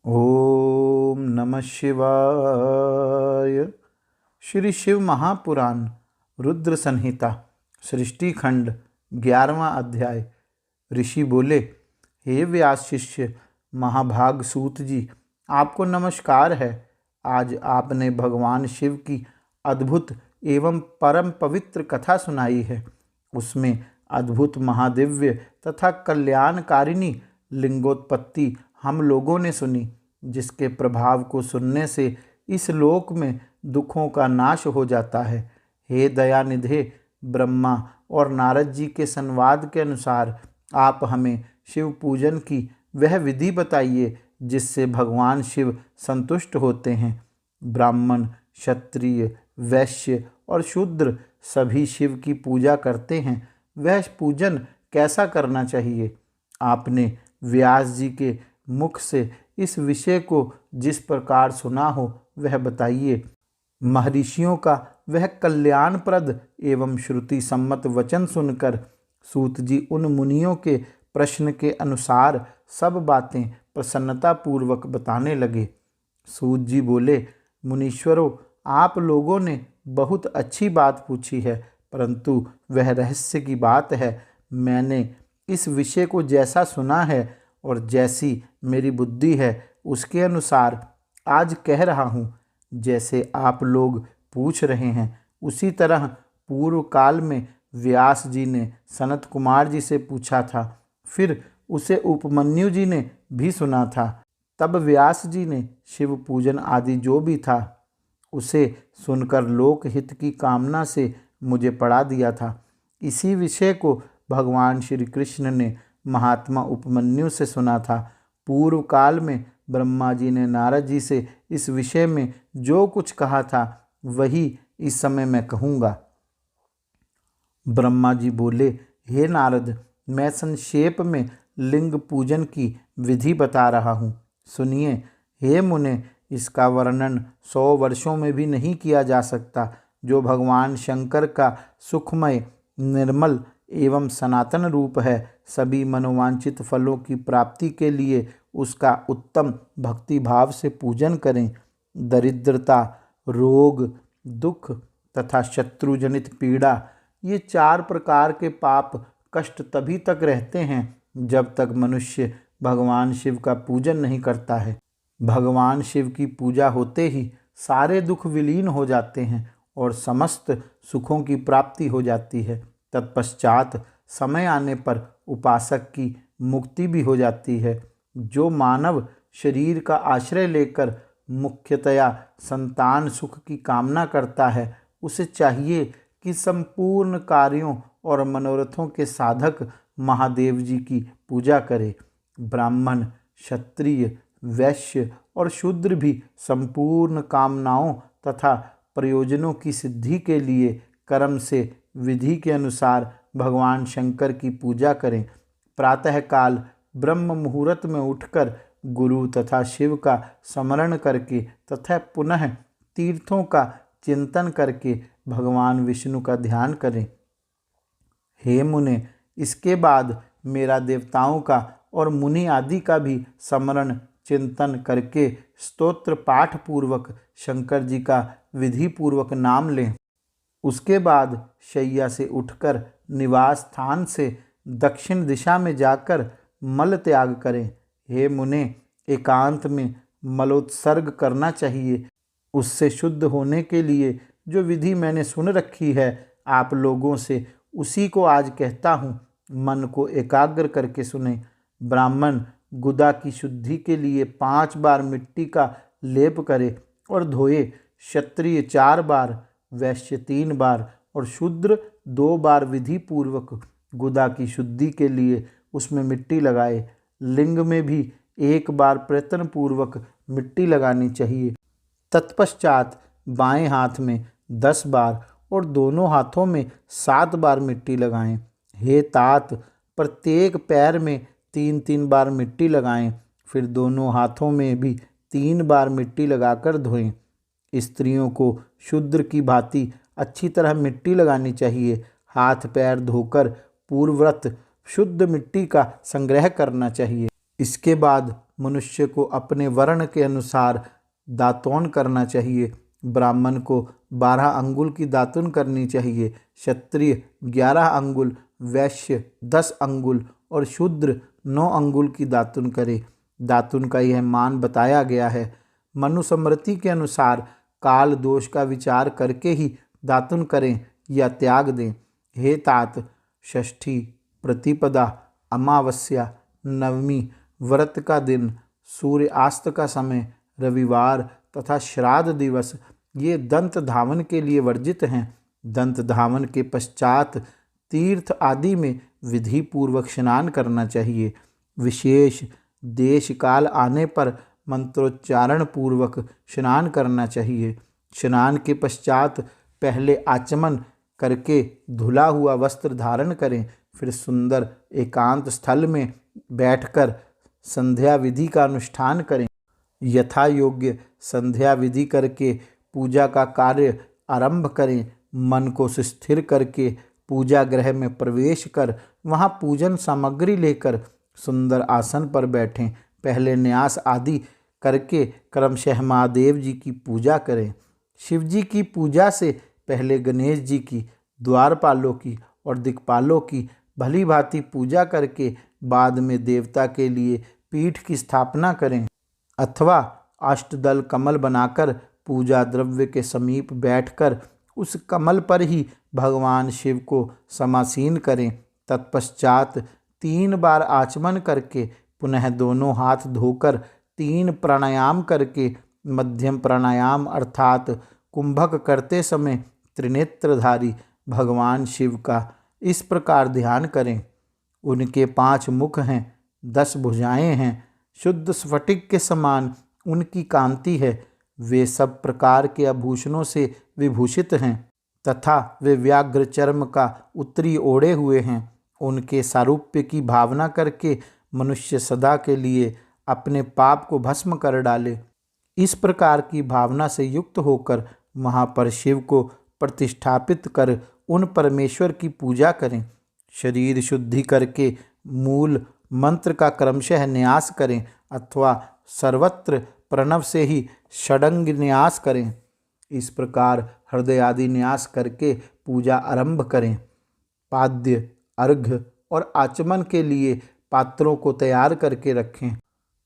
ओम नमः शिवाय। श्री शिव महापुराण रुद्र संहिता सृष्टि खंड 11वां अध्याय। ऋषि बोले, हे व्यास शिष्य महाभाग सूत जी, आपको नमस्कार है। आज आपने भगवान शिव की अद्भुत एवं परम पवित्र कथा सुनाई है। उसमें अद्भुत महादिव्य तथा कल्याणकारिणी लिंगोत्पत्ति हम लोगों ने सुनी, जिसके प्रभाव को सुनने से इस लोक में दुखों का नाश हो जाता है। हे दयानिधे, ब्रह्मा और नारद जी के संवाद के अनुसार आप हमें शिव पूजन की वह विधि बताइए जिससे भगवान शिव संतुष्ट होते हैं। ब्राह्मण, क्षत्रिय, वैश्य और शूद्र सभी शिव की पूजा करते हैं। वह पूजन कैसा करना चाहिए? आपने व्यास जी के मुख से इस विषय को जिस प्रकार सुना हो वह बताइए। महर्षियों का वह कल्याणप्रद एवं श्रुति सम्मत वचन सुनकर सूत जी उन मुनियों के प्रश्न के अनुसार सब बातें प्रसन्नता पूर्वक बताने लगे। सूत जी बोले, मुनीश्वरों, आप लोगों ने बहुत अच्छी बात पूछी है, परंतु वह रहस्य की बात है। मैंने इस विषय को जैसा सुना है और जैसी मेरी बुद्धि है उसके अनुसार आज कह रहा हूँ। जैसे आप लोग पूछ रहे हैं उसी तरह पूर्व काल में व्यास जी ने सनत कुमार जी से पूछा था, फिर उसे उपमन्यु जी ने भी सुना था। तब व्यास जी ने शिव पूजन आदि जो भी था उसे सुनकर लोकहित की कामना से मुझे पढ़ा दिया था। इसी विषय को भगवान श्री कृष्ण ने महात्मा उपमन्यु से सुना था। पूर्व काल में ब्रह्मा जी ने नारद जी से इस विषय में जो कुछ कहा था वही इस समय मैं कहूँगा। ब्रह्मा जी बोले, हे नारद, मैं संक्षेप में लिंग पूजन की विधि बता रहा हूँ, सुनिए। हे मुने, इसका वर्णन 100 वर्षों में भी नहीं किया जा सकता। जो भगवान शंकर का सुखमय, निर्मल एवं सनातन रूप है, सभी मनोवांछित फलों की प्राप्ति के लिए उसका उत्तम भक्ति भाव से पूजन करें। दरिद्रता, रोग, दुख तथा शत्रुजनित पीड़ा, ये 4 प्रकार के पाप कष्ट तभी तक रहते हैं जब तक मनुष्य भगवान शिव का पूजन नहीं करता है। भगवान शिव की पूजा होते ही सारे दुख विलीन हो जाते हैं और समस्त सुखों की प्राप्ति हो जाती है। तत्पश्चात समय आने पर उपासक की मुक्ति भी हो जाती है। जो मानव शरीर का आश्रय लेकर मुख्यतया संतान सुख की कामना करता है, उसे चाहिए कि संपूर्ण कार्यों और मनोरथों के साधक महादेव जी की पूजा करे। ब्राह्मण, क्षत्रिय, वैश्य और शूद्र भी संपूर्ण कामनाओं तथा प्रयोजनों की सिद्धि के लिए कर्म से विधि के अनुसार भगवान शंकर की पूजा करें। प्रातःकाल ब्रह्म मुहूर्त में उठकर गुरु तथा शिव का स्मरण करके तथा पुनः तीर्थों का चिंतन करके भगवान विष्णु का ध्यान करें। हे मुने, इसके बाद मेरा देवताओं का और मुनि आदि का भी स्मरण चिंतन करके स्तोत्र पाठ पूर्वक शंकर जी का विधि पूर्वक नाम लें। उसके बाद शैया से उठकर निवास स्थान से दक्षिण दिशा में जाकर मल त्याग करें। हे मुने, एकांत में मलोत्सर्ग करना चाहिए। उससे शुद्ध होने के लिए जो विधि मैंने सुन रखी है आप लोगों से, उसी को आज कहता हूँ। मन को एकाग्र करके सुने। ब्राह्मण गुदा की शुद्धि के लिए 5 बार मिट्टी का लेप करे और धोए। क्षत्रिय 4 बार, वैश्य 3 बार और शूद्र 2 बार विधि पूर्वक गुदा की शुद्धि के लिए उसमें मिट्टी लगाए। लिंग में भी 1 बार प्रयत्न पूर्वक मिट्टी लगानी चाहिए। तत्पश्चात बाएं हाथ में 10 बार और दोनों हाथों में 7 बार मिट्टी लगाएं। हे तात, प्रत्येक पैर में 3-3 बार मिट्टी लगाएं। फिर दोनों हाथों में भी 3 बार मिट्टी लगाकर धोएं। स्त्रियों को शूद्र की भांति अच्छी तरह मिट्टी लगानी चाहिए। हाथ पैर धोकर पूर्ववत शुद्ध मिट्टी का संग्रह करना चाहिए। इसके बाद मनुष्य को अपने वर्ण के अनुसार दातून करना चाहिए। ब्राह्मण को 12 अंगुल की दातुन करनी चाहिए, क्षत्रिय 11 अंगुल, वैश्य 10 अंगुल और शूद्र 9 अंगुल की दातुन करे। दातुन का यह मान बताया गया है। मनुस्मृति के अनुसार काल दोष का विचार करके ही दातुन करें या त्याग दें। हे तात, षष्ठी, प्रतिपदा, अमावस्या, नवमी, व्रत का दिन, सूर्यास्त का समय, रविवार तथा श्राद्ध दिवस ये दंत धावन के लिए वर्जित हैं। दंत धावन के पश्चात तीर्थ आदि में विधि पूर्वक स्नान करना चाहिए। विशेष देश काल आने पर मंत्रोच्चारण पूर्वक स्नान करना चाहिए। स्नान के पश्चात पहले आचमन करके धुला हुआ वस्त्र धारण करें, फिर सुंदर एकांत स्थल में बैठकर संध्या विधि का अनुष्ठान करें। यथा योग्य संध्या विधि करके पूजा का कार्य आरंभ करें। मन को स्थिर करके पूजा गृह में प्रवेश कर वहां पूजन सामग्री लेकर सुंदर आसन पर बैठें। पहले न्यास आदि करके क्रमशः महादेव जी की पूजा करें। शिव जी की पूजा से पहले गणेश जी की, द्वारपालों की और दिक्पालों की भली भांति पूजा करके बाद में देवता के लिए पीठ की स्थापना करें अथवा अष्टदल कमल बनाकर पूजा द्रव्य के समीप बैठकर उस कमल पर ही भगवान शिव को समासीन करें। तत्पश्चात 3 बार आचमन करके पुनः दोनों हाथ धोकर 3 प्राणायाम करके मध्यम प्राणायाम अर्थात कुंभक करते समय त्रिनेत्रधारी भगवान शिव का इस प्रकार ध्यान करें। उनके 5 मुख हैं, 10 भुजाएं हैं, शुद्ध स्फटिक के समान उनकी कांति है। वे सब प्रकार के आभूषणों से विभूषित हैं तथा वे व्याघ्र चर्म का उत्तरी ओढ़े हुए हैं। उनके सारूप्य की भावना करके मनुष्य सदा के लिए अपने पाप को भस्म कर डाले। इस प्रकार की भावना से युक्त होकर वहाँ पर शिव को प्रतिष्ठापित कर उन परमेश्वर की पूजा करें। शरीर शुद्धि करके मूल मंत्र का क्रमशः न्यास करें अथवा सर्वत्र प्रणव से ही षडंग न्यास करें। इस प्रकार हृदय आदि न्यास करके पूजा आरंभ करें। पाद्य, अर्घ्य और आचमन के लिए पात्रों को तैयार करके रखें।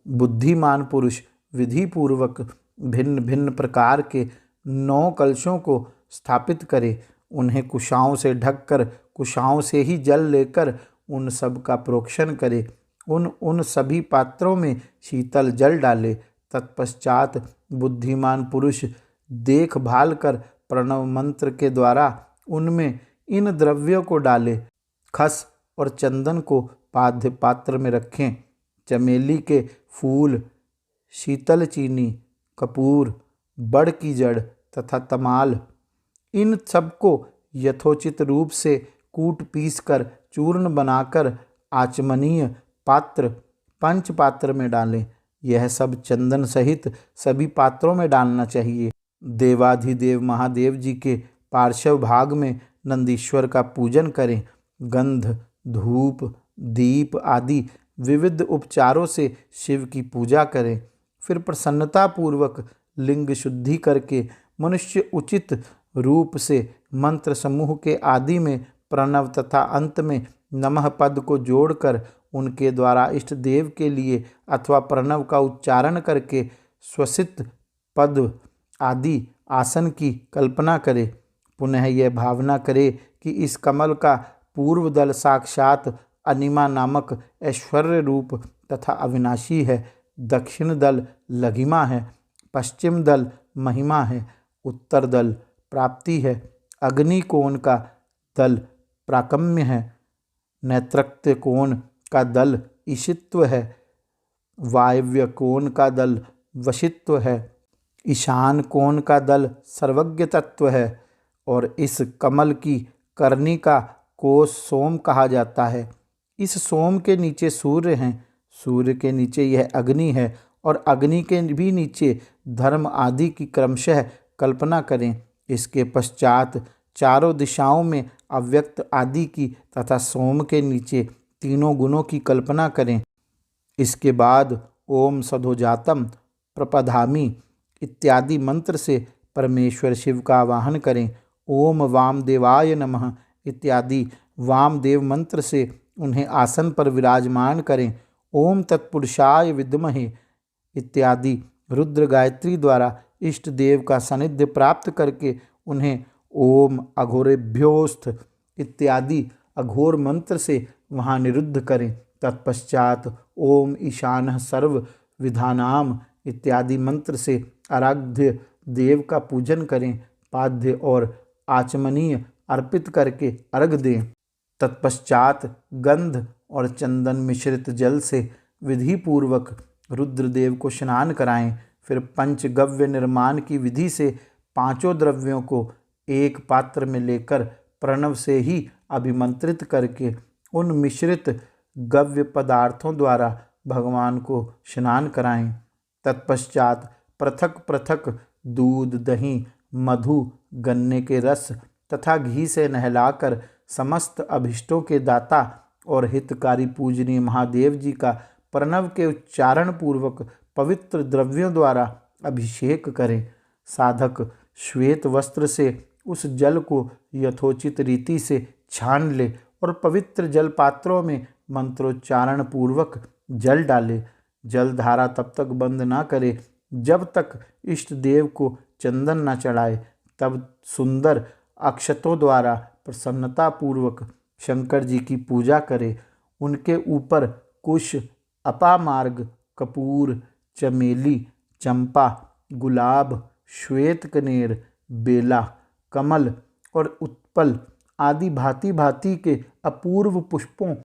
बुद्धिमान पुरुष विधि पूर्वक भिन्न भिन्न प्रकार के 9 कलशों को स्थापित करे। उन्हें कुशाओं से ढककर कुशाओं से ही जल लेकर उन सब का प्रोक्षण करे। उन सभी पात्रों में शीतल जल डाले। तत्पश्चात बुद्धिमान पुरुष देखभाल कर प्रणव मंत्र के द्वारा उनमें इन द्रव्यों को डाले। खस और चंदन को पाद्य पात्र में रखें। चमेली के फूल, शीतल चीनी, कपूर, बड़ की जड़ तथा तमाल इन सबको यथोचित रूप से कूट पीस कर चूर्ण बनाकर आचमनीय पात्र पंचपात्र में डालें। यह सब चंदन सहित सभी पात्रों में डालना चाहिए। देवाधिदेव महादेव जी के पार्श्व भाग में नंदीश्वर का पूजन करें। गंध, धूप, दीप आदि विविध उपचारों से शिव की पूजा करें। फिर प्रसन्नतापूर्वक लिंग शुद्धि करके मनुष्य उचित रूप से मंत्र समूह के आदि में प्रणव तथा अंत में नमः पद को जोड़कर उनके द्वारा इष्ट देव के लिए अथवा प्रणव का उच्चारण करके स्वसित पद आदि आसन की कल्पना करे। पुनः यह भावना करे कि इस कमल का पूर्व दल साक्षात अनिमा नामक ऐश्वर्य रूप तथा अविनाशी है, दक्षिण दल लघिमा है, पश्चिम दल महिमा है, उत्तर दल प्राप्ति है, अग्नि कोण का दल प्राकम्य है, नेत्रक्य कोण का दल ईशित्व है, वायव्य कोण का दल वशित्व है, ईशान कोण का दल सर्वज्ञ तत्व है और इस कमल की करनी का कोष सोम कहा जाता है। इस सोम के नीचे सूर्य हैं, सूर्य के नीचे यह अग्नि है और अग्नि के भी नीचे धर्म आदि की क्रमशः कल्पना करें। इसके पश्चात चारों दिशाओं में अव्यक्त आदि की तथा सोम के नीचे तीनों गुणों की कल्पना करें। इसके बाद ओम सधोजातम प्रपधामि इत्यादि मंत्र से परमेश्वर शिव का आवाहन करें। ओम वामदेवाय नमः इत्यादि वामदेव मंत्र से उन्हें आसन पर विराजमान करें। ओम तत्पुरुषाय विद्महे इत्यादि रुद्र गायत्री द्वारा इष्ट देव का सानिध्य प्राप्त करके उन्हें ओम अघोरेभ्योस्थ इत्यादि अघोर मंत्र से वहाँ निरुद्ध करें। तत्पश्चात ओम ईशानः सर्व विधानाम इत्यादि मंत्र से आराध्य देव का पूजन करें। पाद्य और आचमनीय अर्पित करके अर्घ दें। तत्पश्चात गंध और चंदन मिश्रित जल से विधि पूर्वक रुद्रदेव को स्नान कराएं। फिर पंचगव्य निर्माण की विधि से पांचों द्रव्यों को एक पात्र में लेकर प्रणव से ही अभिमंत्रित करके उन मिश्रित गव्य पदार्थों द्वारा भगवान को स्नान कराएं। तत्पश्चात पृथक पृथक दूध, दही, मधु, गन्ने के रस तथा घी से नहलाकर समस्त अभिष्टों के दाता और हितकारी पूजनीय महादेव जी का प्रणव के उच्चारण पूर्वक पवित्र द्रव्यों द्वारा अभिषेक करें। साधक श्वेत वस्त्र से उस जल को यथोचित रीति से छान ले और पवित्र जल पात्रों में मंत्रोच्चारण पूर्वक जल डाले। जल धारा तब तक बंद ना करे जब तक इष्ट देव को चंदन न चढ़ाए। तब सुंदर अक्षतों द्वारा प्रसन्नता पूर्वक शंकर जी की पूजा करे। उनके ऊपर कुश, अपामार्ग, कपूर, चमेली, चंपा, गुलाब, श्वेत कनेर, बेला, कमल और उत्पल आदि भांति भांति के अपूर्व पुष्पों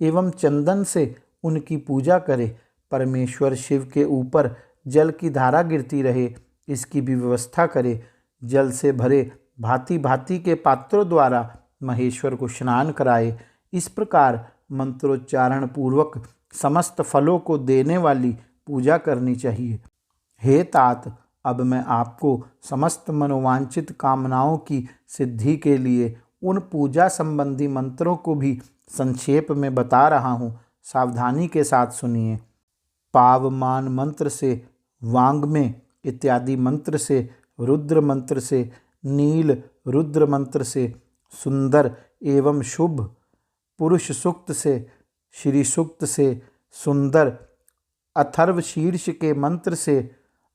एवं चंदन से उनकी पूजा करे। परमेश्वर शिव के ऊपर जल की धारा गिरती रहे, इसकी भी व्यवस्था करे। जल से भरे भांति भांति के पात्रों द्वारा महेश्वर को स्नान कराए। इस प्रकार मंत्रोच्चारण पूर्वक समस्त फलों को देने वाली पूजा करनी चाहिए। हे तात, अब मैं आपको समस्त मनोवांछित कामनाओं की सिद्धि के लिए उन पूजा संबंधी मंत्रों को भी संक्षेप में बता रहा हूँ, सावधानी के साथ सुनिए। पावमान मंत्र से, वांग्मे इत्यादि मंत्र से, रुद्र मंत्र से, नील रुद्र मंत्र से, सुंदर एवं शुभ पुरुष सूक्त से, श्री सूक्त से, सुंदर अथर्व शीर्ष के मंत्र से,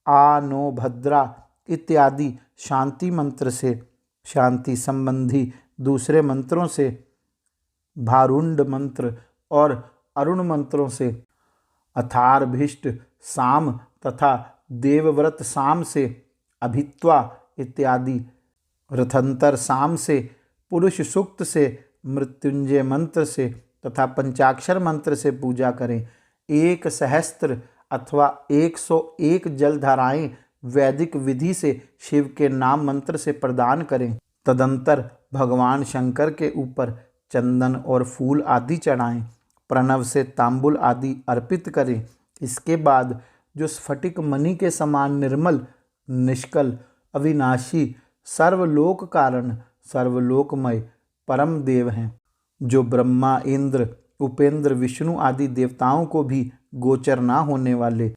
आ नो भद्रा इत्यादि शांति मंत्र से, शांति संबंधी दूसरे मंत्रों से, भारुंड मंत्र और अरुण मंत्रों से, अथार्भिष्ट साम तथा देवव्रत साम से, अभित्वा इत्यादि रथंतर साम से, पुरुष सूक्त से, मृत्युंजय मंत्र से तथा पंचाक्षर मंत्र से पूजा करें। 1 सहस्त्र अथवा 101 जलधाराएं वैदिक विधि से शिव के नाम मंत्र से प्रदान करें। तदंतर भगवान शंकर के ऊपर चंदन और फूल आदि चढ़ाएं। प्रणव से तांबुल आदि अर्पित करें। इसके बाद जो स्फटिक मणि के समान निर्मल, निष्कल, अविनाशी, सर्वलोक कारण, सर्वलोकमय परम देव हैं, जो ब्रह्मा, इंद्र, उपेंद्र, विष्णु आदि देवताओं को भी गोचर ना होने वाले,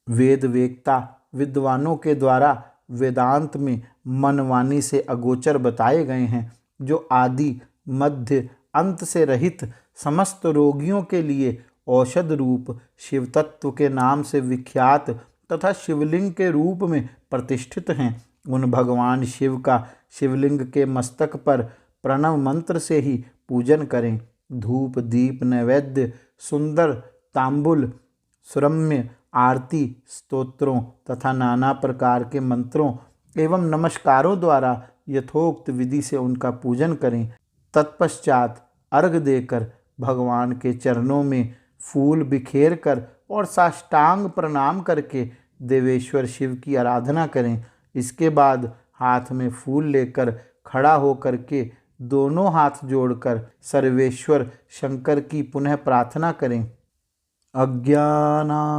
वेद वेत्ता विद्वानों के द्वारा वेदांत में मनवाणी से अगोचर बताए गए हैं, जो आदि मध्य अंत से रहित समस्त रोगियों के लिए औषध रूप शिव तत्व के नाम से विख्यात तथा शिवलिंग के रूप में प्रतिष्ठित हैं। उन भगवान शिव का शिवलिंग के मस्तक पर प्रणव मंत्र से ही पूजन करें। धूप, दीप, नैवेद्य, सुंदर तांबुल, सुरम्य आरती, स्तोत्रों तथा नाना प्रकार के मंत्रों एवं नमस्कारों द्वारा यथोक्त विधि से उनका पूजन करें। तत्पश्चात अर्घ देकर भगवान के चरणों में फूल बिखेर कर और साष्टांग प्रणाम करके देवेश्वर शिव की आराधना करें। इसके बाद हाथ में फूल लेकर खड़ा होकर के दोनों हाथ जोड़कर सर्वेश्वर शंकर की पुनः प्रार्थना करें। अज्ञानाधीवा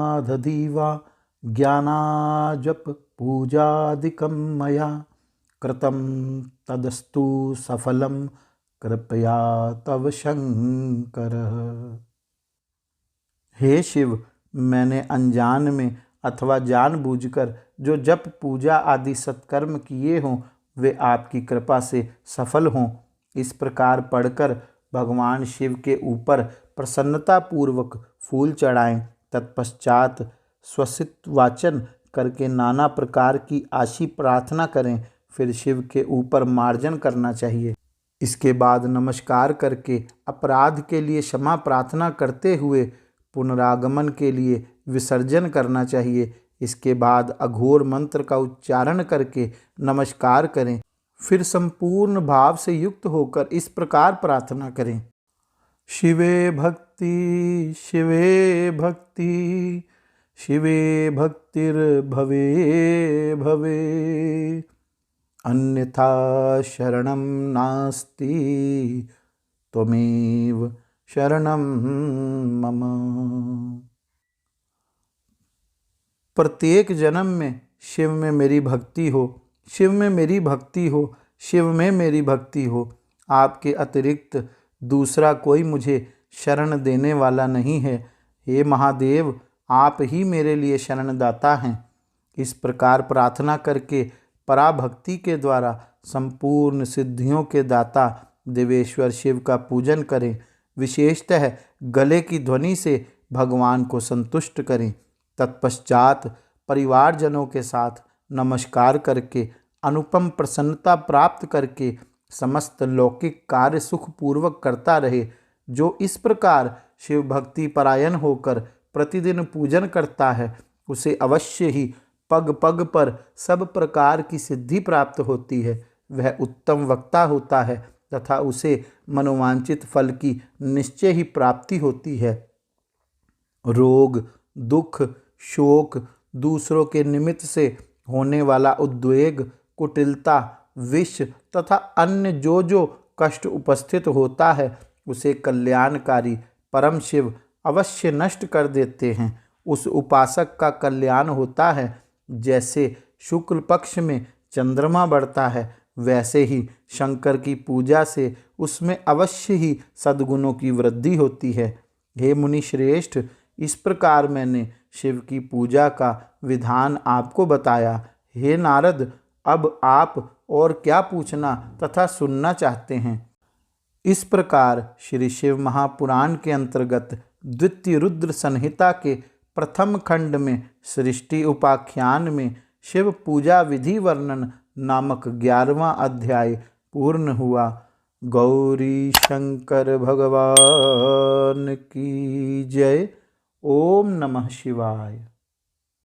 ज्ञानाजप पूजादिकं मया कृतं तदस्तु सफलं कृपया तव शंकर। हे शिव, मैंने अनजान में अथवा जानबूझकर जो जप पूजा आदि सत्कर्म किए हों वे आपकी कृपा से सफल हों। इस प्रकार पढ़कर भगवान शिव के ऊपर प्रसन्नतापूर्वक फूल चढ़ाएं। तत्पश्चात स्वसित वाचन करके नाना प्रकार की आशी प्रार्थना करें। फिर शिव के ऊपर मार्जन करना चाहिए। इसके बाद नमस्कार करके अपराध के लिए क्षमा प्रार्थना करते हुए पुनरागमन के लिए विसर्जन करना चाहिए। इसके बाद अघोर मंत्र का उच्चारण करके नमस्कार करें। फिर संपूर्ण भाव से युक्त होकर इस प्रकार प्रार्थना करें। शिवे भक्ति शिवे भक्ति शिवे भक्तिर्भवे भवे अन्यथा शरणं नास्ति त्वमेव शरणं मम। प्रत्येक जन्म में शिव में मेरी भक्ति हो, शिव में मेरी भक्ति हो, शिव में मेरी भक्ति हो। आपके अतिरिक्त दूसरा कोई मुझे शरण देने वाला नहीं है। हे महादेव, आप ही मेरे लिए शरणदाता हैं। इस प्रकार प्रार्थना करके पराभक्ति के द्वारा संपूर्ण सिद्धियों के दाता देवेश्वर शिव का पूजन करें। विशेषतः गले की ध्वनि से भगवान को संतुष्ट करें। तत्पश्चात परिवारजनों के साथ नमस्कार करके अनुपम प्रसन्नता प्राप्त करके समस्त लौकिक कार्य सुखपूर्वक करता रहे। जो इस प्रकार शिव भक्ति परायण होकर प्रतिदिन पूजन करता है उसे अवश्य ही पग पग पर सब प्रकार की सिद्धि प्राप्त होती है। वह उत्तम वक्ता होता है तथा उसे मनोवांछित फल की निश्चय ही प्राप्ति होती है। रोग, दुख, शोक, दूसरों के निमित्त से होने वाला उद्वेग, कुटिलता, विष तथा अन्य जो कष्ट उपस्थित होता है उसे कल्याणकारी परम शिव अवश्य नष्ट कर देते हैं। उस उपासक का कल्याण होता है। जैसे शुक्ल पक्ष में चंद्रमा बढ़ता है वैसे ही शंकर की पूजा से उसमें अवश्य ही सद्गुणों की वृद्धि होती है। हे मुनि श्रेष्ठ, इस प्रकार मैंने शिव की पूजा का विधान आपको बताया। हे नारद, अब आप और क्या पूछना तथा सुनना चाहते हैं? इस प्रकार श्री शिव महापुराण के अंतर्गत द्वितीय रुद्र संहिता के प्रथम खंड में सृष्टि उपाख्यान में शिव पूजा विधि वर्णन नामक 11वां अध्याय पूर्ण हुआ। गौरी शंकर भगवान की जय। ओम नमः शिवाय।